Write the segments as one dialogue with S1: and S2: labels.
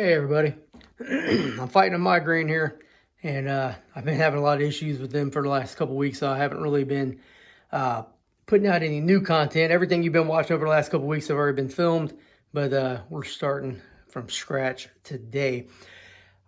S1: Hey everybody, I'm fighting a migraine here, and I've been having a lot of issues with them for the last couple weeks, so I haven't really been putting out any new content. Everything you've been watching over the last couple weeks have already been filmed, but we're starting from scratch today.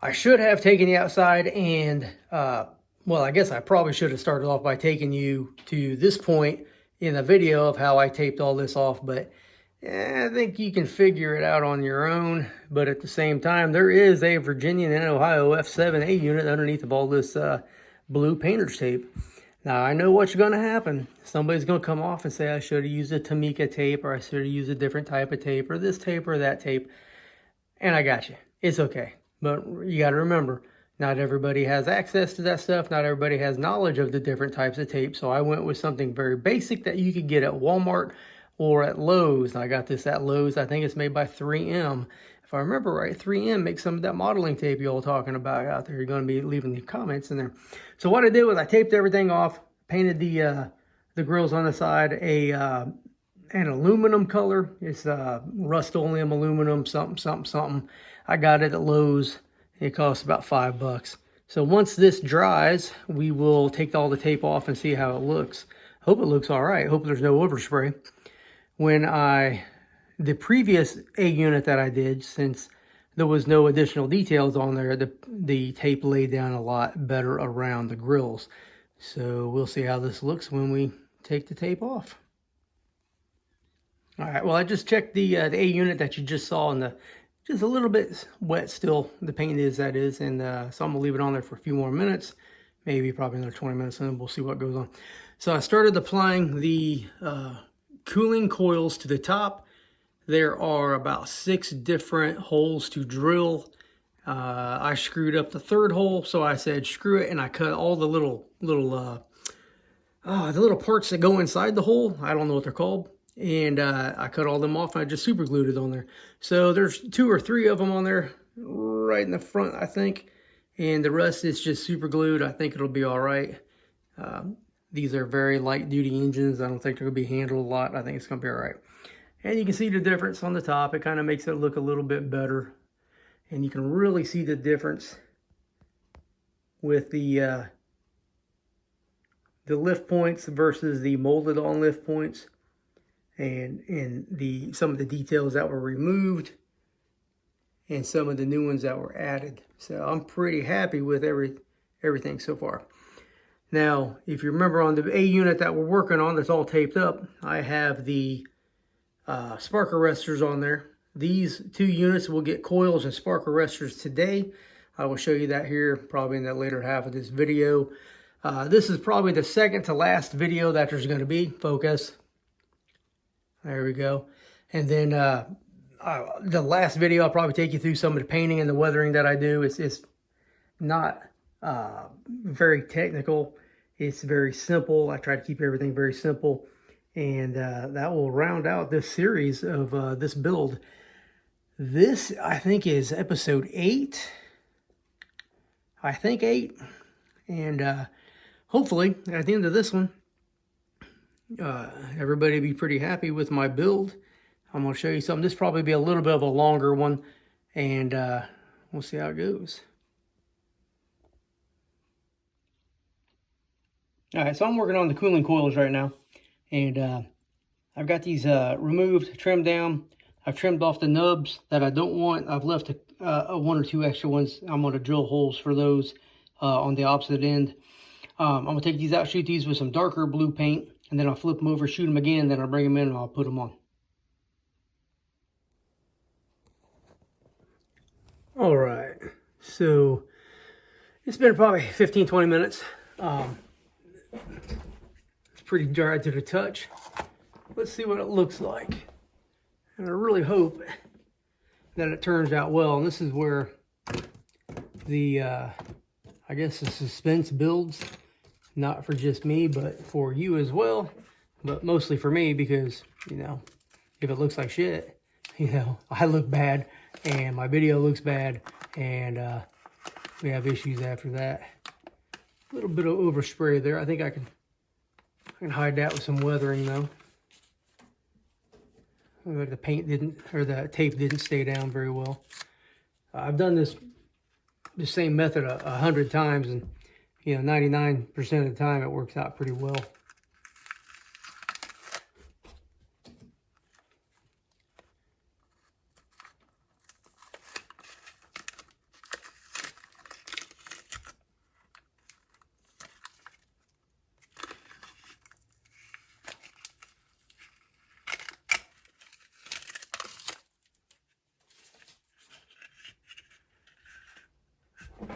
S1: I should have taken you outside and, well, I guess I probably should have started off by taking you to this point in the video of how I taped all this off, but I think you can figure it out on your own, but at the same time, there is a Virginian and Ohio F7A unit underneath of all this blue painter's tape. Now, I know what's going to happen. Somebody's going to come off and say I should have used a Tamika tape, or I should have used a different type of tape, or this tape or that tape. And I got you. It's okay. But you got to remember, not everybody has access to that stuff. Not everybody has knowledge of the different types of tape. So I went with something very basic that you could get at Walmart or at Lowe's. I got this at Lowe's. I think it's made by 3M. If I remember right, 3M makes some of that modeling tape you all talking about out there. You're going to be leaving the comments in there. So what I did was I taped everything off, painted the grills on the side an aluminum color. It's Rust-Oleum aluminum something. I got it at Lowe's. It costs about $5. So once this dries, we will take all the tape off and see how it looks. Hope it looks all right. Hope there's no overspray. When the previous A unit that I did, since there was no additional details on there, the tape laid down a lot better around the grills. So we'll see how this looks when we take the tape off. All right, well, I just checked the A unit that you just saw, and just a little bit wet still. The paint is, that is, and so I'm gonna leave it on there for a few more minutes, maybe probably another 20 minutes, and then we'll see what goes on. So I started applying the cooling coils to the top. There are about 6 different holes to drill. I screwed up the 3rd hole, so I said screw it, and I cut all the little parts that go inside the hole. I don't know what they're called. And I cut all them off, and I just super glued it on there. So there's 2 or 3 of them on there right in the front, I think. And the rest is just super glued. I think it'll be all right. These are very light duty engines. I don't think they're gonna be handled a lot. I think it's gonna be all right. And you can see the difference on the top. It kind of makes it look a little bit better. And you can really see the difference with the lift points versus the molded on lift points. And some of the details that were removed and some of the new ones that were added. So I'm pretty happy with everything so far. Now, if you remember on the A unit that we're working on that's all taped up, I have the spark arrestors on there. These 2 units will get coils and spark arrestors today. I will show you that here probably in the later half of this video. This is probably the 2nd to last video that there's going to be. Focus. There we go. And then the last video, I'll probably take you through some of the painting and the weathering that I do. It's not very technical. It's very simple. I try to keep everything very simple. And that will round out this series of this build. This, I think, is episode 8. I think 8. And hopefully, at the end of this one, everybody be pretty happy with my build. I'm going to show you something. This will probably be a little bit of a longer one, and we'll see how it goes. All right, so I'm working on the cooling coils right now, and I've got these removed, trimmed down. I've trimmed off the nubs that I don't want. I've left 1 or 2 extra ones. I'm going to drill holes for those on the opposite end. I'm going to take these out, shoot these with some darker blue paint, and then I'll flip them over, shoot them again, then I'll bring them in and I'll put them on. All right, so it's been probably 15-20 minutes. It's pretty dry to the touch. Let's see what it looks like. And I really hope that it turns out well. And this is where the, I guess the suspense builds. Not for just me, but for you as well. But mostly for me because, you know, if it looks like shit, you know, I look bad and my video looks bad. And we have issues after that. A little bit of overspray there. I think I can hide that with some weathering though. Like the paint didn't, or the tape didn't stay down very well. I've done the same method 100 times, and 99% of the time it works out pretty well.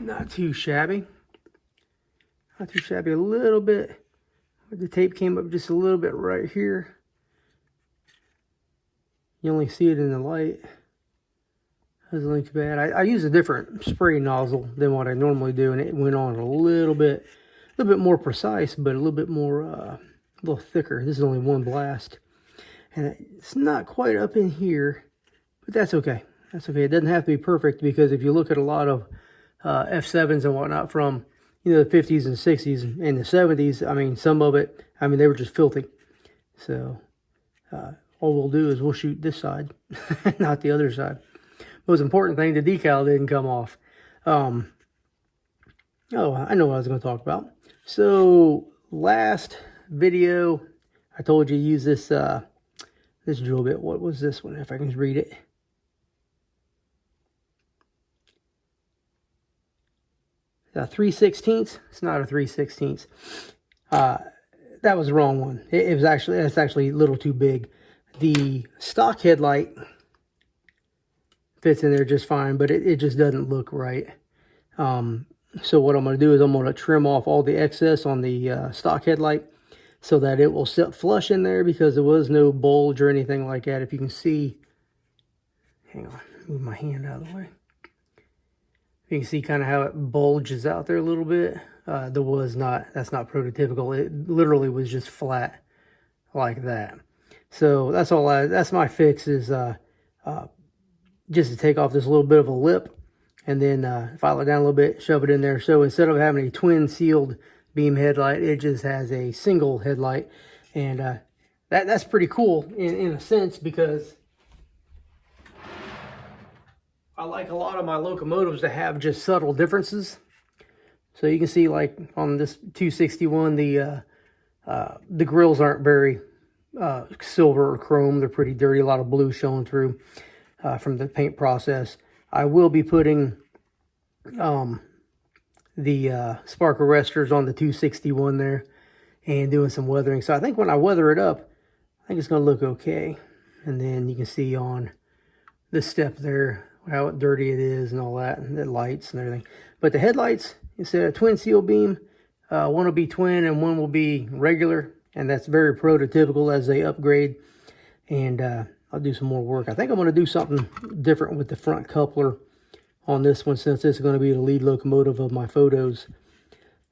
S1: Not too shabby. Not too shabby. A little bit. The tape came up just a little bit right here. You only see it in the light. Doesn't look too bad. I use a different spray nozzle than what I normally do, and it went on a little bit more precise, but a little bit more, a little thicker. This is only one blast, and it's not quite up in here, but that's okay. That's okay. It doesn't have to be perfect, because if you look at a lot of F7s and whatnot from the 50s and 60s and the 70s, I mean, some of it, I mean, they were just filthy. So all we'll do is we'll shoot this side, not the other side. Most important thing, the decal didn't come off. Oh, I know what I was going to talk about. So last video, I told you to use this this drill bit. What was this one? If I can read it. A 3/16. It's not a 3/16. That was the wrong one. It was actually, that's actually a little too big. The stock headlight fits in there just fine, but it just doesn't look right. So what I'm going to do is I'm going to trim off all the excess on the stock headlight so that it will sit flush in there, because there was no bulge or anything like that. If you can see, hang on, move my hand out of the way. You can see kind of how it bulges out there a little bit. That's not prototypical. It literally was just flat like that. So that's all. That's my fix, is just to take off this little bit of a lip, and then file it down a little bit, shove it in there. So instead of having a twin sealed beam headlight, it just has a single headlight, and that's pretty cool in a sense, because I like a lot of my locomotives to have just subtle differences. So you can see, like on this 261, the grills aren't very silver or chrome. They're pretty dirty, a lot of blue showing through from the paint process. I will be putting the spark arrestors on the 261 there and doing some weathering. So I think when I weather it up, I think it's going to look okay. And then you can see on this step there how dirty it is and all that, and the lights and everything. But the headlights, instead of twin seal beam, one will be twin and one will be regular, and that's very prototypical as they upgrade. And I'll do some more work. I think I'm going to do something different with the front coupler on this one, since this is going to be the lead locomotive of my photos.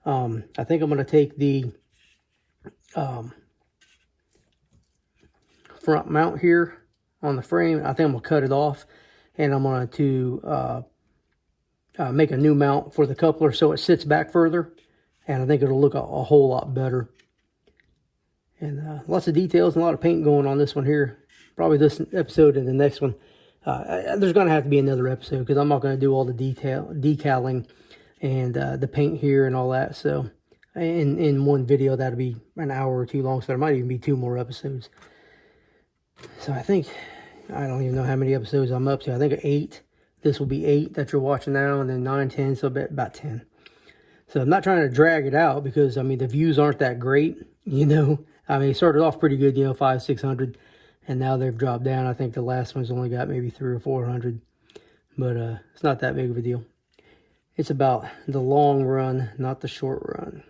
S1: I think I'm going to take the front mount here on the frame. I think I'm going to cut it off, and I'm going to make a new mount for the coupler so it sits back further, and I think it'll look a whole lot better. And lots of details and a lot of paint going on this one here. Probably this episode and the next one. There's going to have to be another episode, because I'm not going to do all the decaling and the paint here and all that. So in one video, that'll be an hour or two long, so there might even be 2 more episodes. So I think, I don't even know how many episodes I'm up to. I think 8. This will be 8 that you're watching now, and then 9, 10, so about 10. So I'm not trying to drag it out, because, I mean, the views aren't that great, I mean, it started off pretty good, 500, 600, and now they've dropped down. I think the last one's only got maybe 300 or 400, but it's not that big of a deal. It's about the long run, not the short run.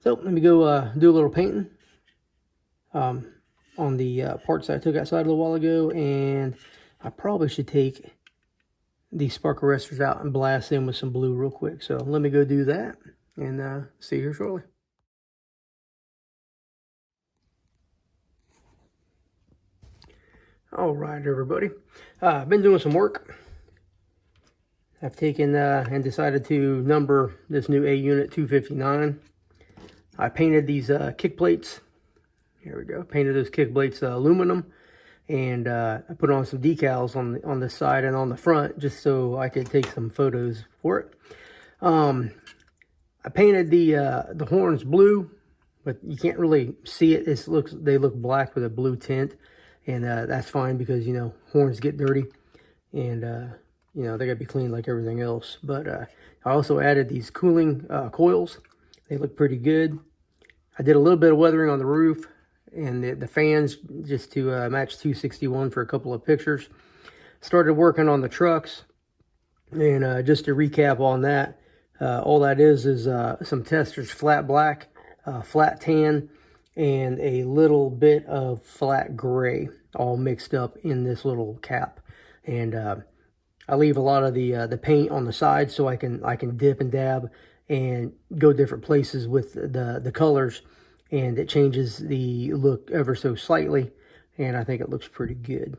S1: So let me go do a little painting on the parts that I took outside a little while ago, and I probably should take the spark arrestors out and blast them with some blue real quick. So let me go do that, and see you here shortly. All right, everybody. I've been doing some work. I've taken and decided to number this new A unit 259. I painted these kick plates. Here we go. Painted those kick plates aluminum, and I put on some decals on the side and on the front just so I could take some photos for it. I painted the horns blue, but you can't really see it. They look black with a blue tint, and that's fine because, you know, horns get dirty, and you know, they gotta be cleaned like everything else. But I also added these cooling coils. They look pretty good. I did a little bit of weathering on the roof and the fans just to match 261 for a couple of pictures. Started working on the trucks, and just to recap on that, all that is some testers flat black, flat tan, and a little bit of flat gray, all mixed up in this little cap. And I leave a lot of the paint on the side so I can dip and dab and go different places with the colors, and it changes the look ever so slightly, and I think it looks pretty good.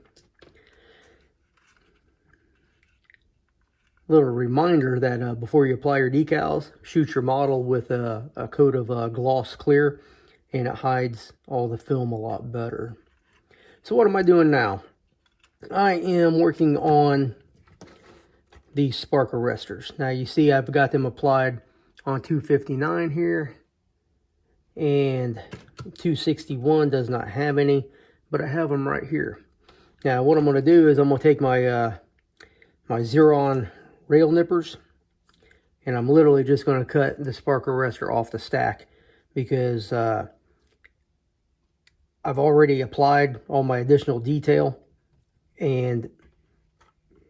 S1: Little reminder that before you apply your decals, shoot your model with a coat of gloss clear, and it hides all the film a lot better. So what am I doing now? I am working on these spark arrestors. Now you see I've got them applied on 259 here, and 261 does not have any, but I have them right here. Now what I'm going to do is I'm going to take my my Xeron rail nippers, and I'm literally just going to cut the spark arrestor off the stack, because I've already applied all my additional detail, and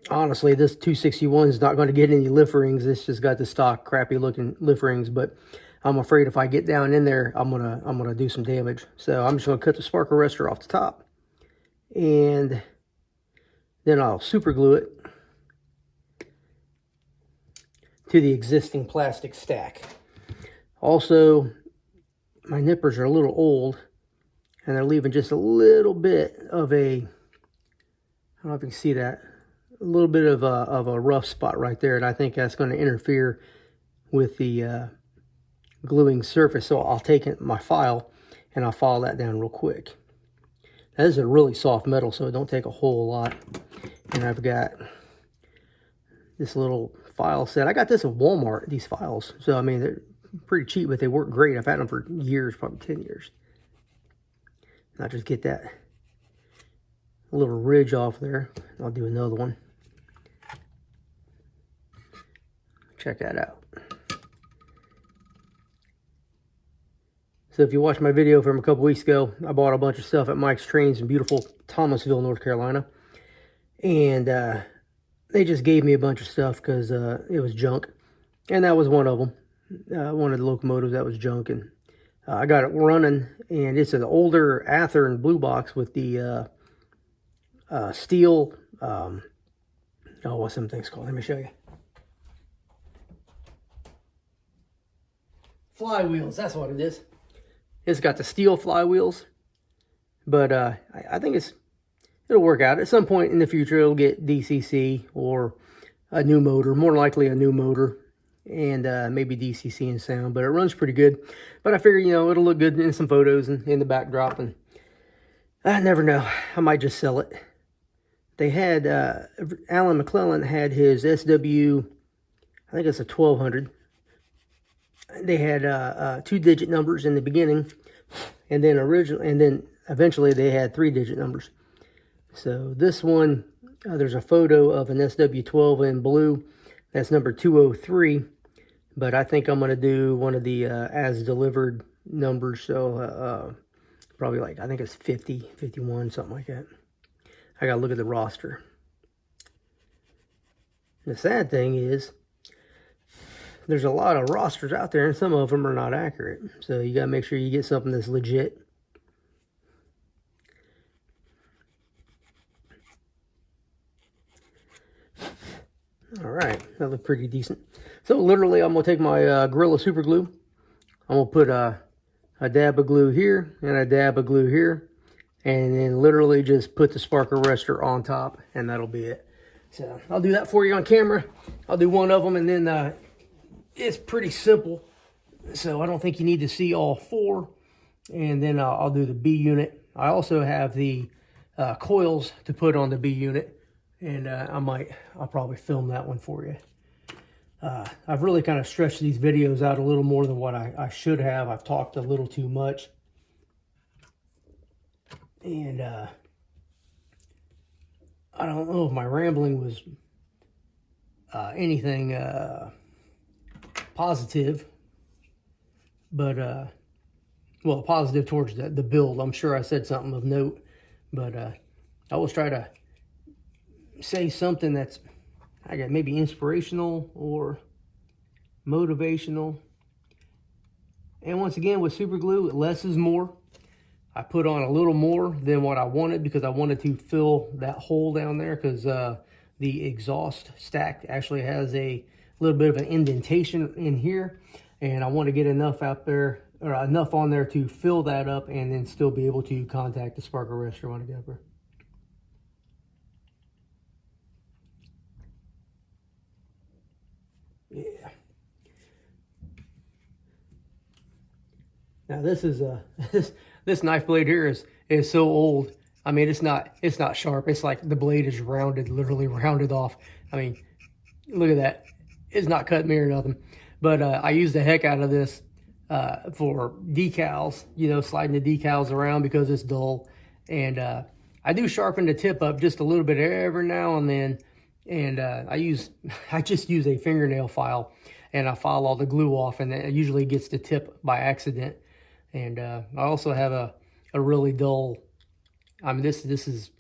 S1: honestly this 261 is not going to get any lift rings. It's just got the stock crappy looking lift rings, but I'm afraid if I get down in there I'm gonna do some damage. So I'm just going to cut the spark arrestor off the top, and then I'll super glue it to the existing plastic stack. Also, my nippers are a little old, and they're leaving just a little bit of a, I don't know if you can see that, a little bit of a rough spot right there, and I think that's going to interfere with the gluing surface. So I'll take my file and I'll file that down real quick. Now, this is a really soft metal, so it don't take a whole lot. And I've got this little file set. I got this at Walmart, these files. So, I mean, they're pretty cheap, but they work great. I've had them for years, probably 10 years. And I'll just get that little ridge off there. I'll do another one. Check that out. So if you watched my video from a couple weeks ago, I bought a bunch of stuff at Mike's Trains in beautiful Thomasville, North Carolina. And they just gave me a bunch of stuff because it was junk. And that was one of them. One of the locomotives that was junk. And I got it running. And it's an older Athearn Bluebox with the steel, what's some things called? Let me show you. Flywheels, that's what it is. It's got the steel flywheels, but I think it'll work out. At some point in the future, it'll get DCC or a new motor, more likely a new motor, and maybe DCC and sound, but it runs pretty good. But I figure, you know, it'll look good in some photos and in the backdrop, and I never know. I might just sell it. They had, Alan McClellan had his SW, I think it's a 1200. They had 2-digit numbers in the beginning, and then eventually they had 3-digit numbers. So this one, there's a photo of an SW12 in blue. That's number 203. But I think I'm going to do one of the as delivered numbers. So probably like, I think it's 50, 51, something like that. I got to look at the roster. The sad thing is, there's a lot of rosters out there, and some of them are not accurate. So you got to make sure you get something that's legit. All right, that looked pretty decent. So literally, I'm going to take my Gorilla Super Glue. I'm going to put a dab of glue here and a dab of glue here. And then literally just put the spark arrestor on top, and that'll be it. So I'll do that for you on camera. I'll do one of them, and then it's pretty simple, so I don't think you need to see all 4. And then I'll do the B unit. I also have the coils to put on the B unit, and I'll probably film that one for you. I've really kind of stretched these videos out a little more than what I should have. I've talked a little too much, and I don't know if my rambling was anything positive, but well, positive towards the build. I'm sure I said something of note, but I always try to say something that's, I got maybe inspirational or motivational. And once again, with super glue, less is more. I put on a little more than what I wanted because I wanted to fill that hole down there, because the exhaust stack actually has a little bit of an indentation in here, and I want to get enough out there, or enough on there to fill that up and then still be able to contact the spark arrestor when I get up there. Yeah. Now this is this knife blade here is so old. I mean, it's not sharp. It's like the blade is rounded, literally rounded off. I mean, look at that. It's not cut me or nothing. But I use the heck out of this for decals, you know, sliding the decals around because it's dull. And I do sharpen the tip up just a little bit every now and then. And I just use a fingernail file, and I file all the glue off, and it usually gets the tip by accident. And I also have a really dull, I mean, this is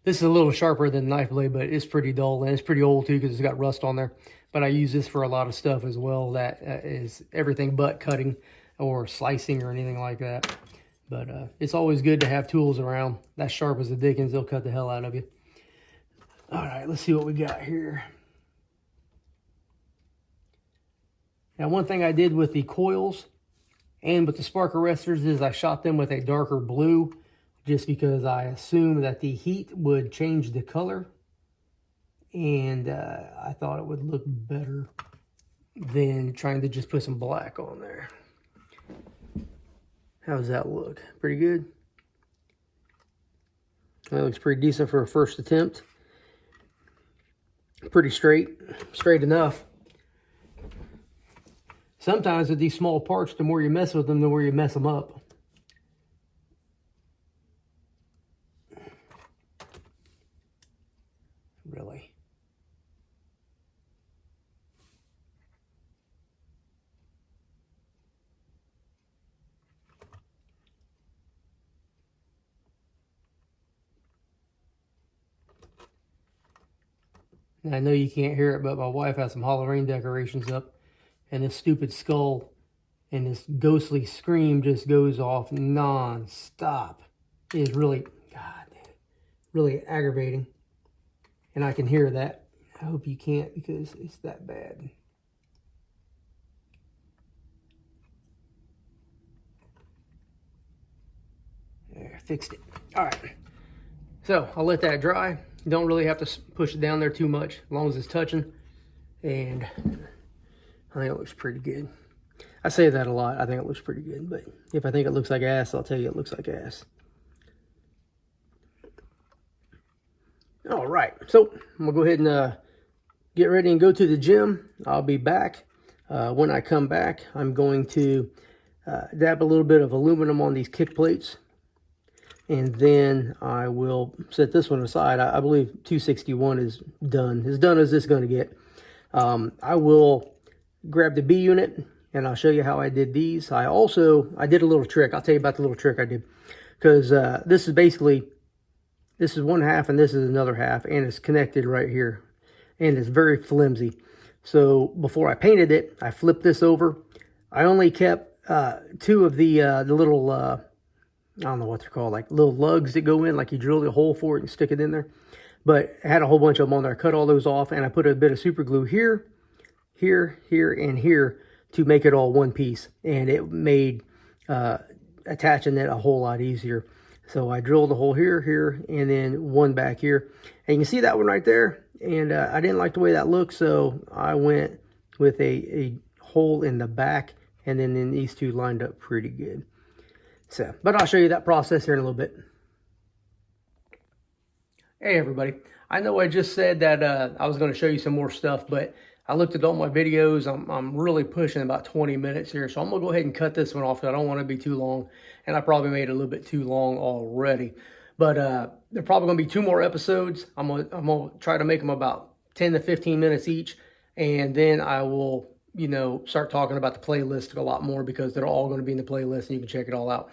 S1: a little sharper than the knife blade, but it's pretty dull, and it's pretty old too because it's got rust on there. But I use this for a lot of stuff as well that is everything but cutting or slicing or anything like that. But it's always good to have tools around. That's sharp as the dickens. They'll cut the hell out of you. All right, let's see what we got here. Now, one thing I did with the coils and with the spark arrestors is I shot them with a darker blue, just because I assumed that the heat would change the color, and I thought it would look better than trying to just put some black on there. How does that look? Pretty good? That looks pretty decent for a first attempt. Pretty straight enough. Sometimes with these small parts, the more you mess with them, the more you mess them up. Really. And I know you can't hear it, but my wife has some Halloween decorations up, and this stupid skull and this ghostly scream just goes off non-stop. It is really, God, really aggravating. And I can hear that. I hope you can't, because it's that bad. There, fixed it. All right. So I'll let that dry. You don't really have to push it down there too much, as long as it's touching. And I think it looks pretty good. I say that a lot. I think it looks pretty good. But if I think it looks like ass, I'll tell you it looks like ass. All right. So I'm going to go ahead and get ready and go to the gym. I'll be back. When I come back, I'm going to dab a little bit of aluminum on these kick plates. And then I will set this one aside. I believe 261 is done. As done as this is going to get. I will grab the B unit, and I'll show you how I did these. I did a little trick. I'll tell you about the little trick I did. Because this is one half and this is another half, and it's connected right here. And it's very flimsy. So before I painted it, I flipped this over. I only kept two of the little... I don't know what they're called, like little lugs that go in, like you drill a hole for it and stick it in there. But I had a whole bunch of them on there. I cut all those off, and I put a bit of super glue here, here, here, and here to make it all one piece. And it made attaching it a whole lot easier. So I drilled a hole here, here, and then one back here. And you can see that one right there. And I didn't like the way that looked, so I went with a hole in the back, and then these two lined up pretty good. So, but I'll show you that process here in a little bit. Hey everybody, I know I just said that I was going to show you some more stuff, but I looked at all my videos. I'm really pushing about 20 minutes here, so I'm going to go ahead and cut this one off because I don't want it to be too long, and I probably made it a little bit too long already. But there are probably going to be 2 more episodes. I'm gonna try to make them about 10 to 15 minutes each, and then I will, start talking about the playlist a lot more because they're all going to be in the playlist and you can check it all out.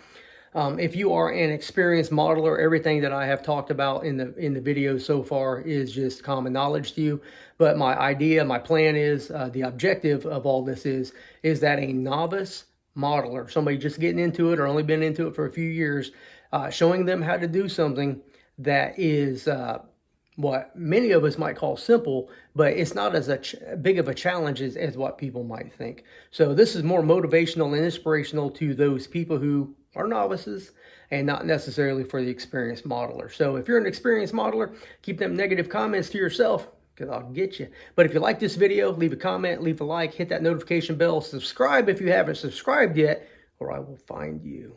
S1: If you are an experienced modeler, everything that I have talked about in the video so far is just common knowledge to you. But my idea, my plan is, the objective of all this is that a novice modeler, somebody just getting into it or only been into it for a few years, showing them how to do something that is what many of us might call simple, but it's not as big of a challenge as what people might think. So this is more motivational and inspirational to those people who are novices and not necessarily for the experienced modeler. So if you're an experienced modeler, keep them negative comments to yourself because I'll get you. But if you like this video, leave a comment, leave a like, hit that notification bell, subscribe if you haven't subscribed yet, or I will find you.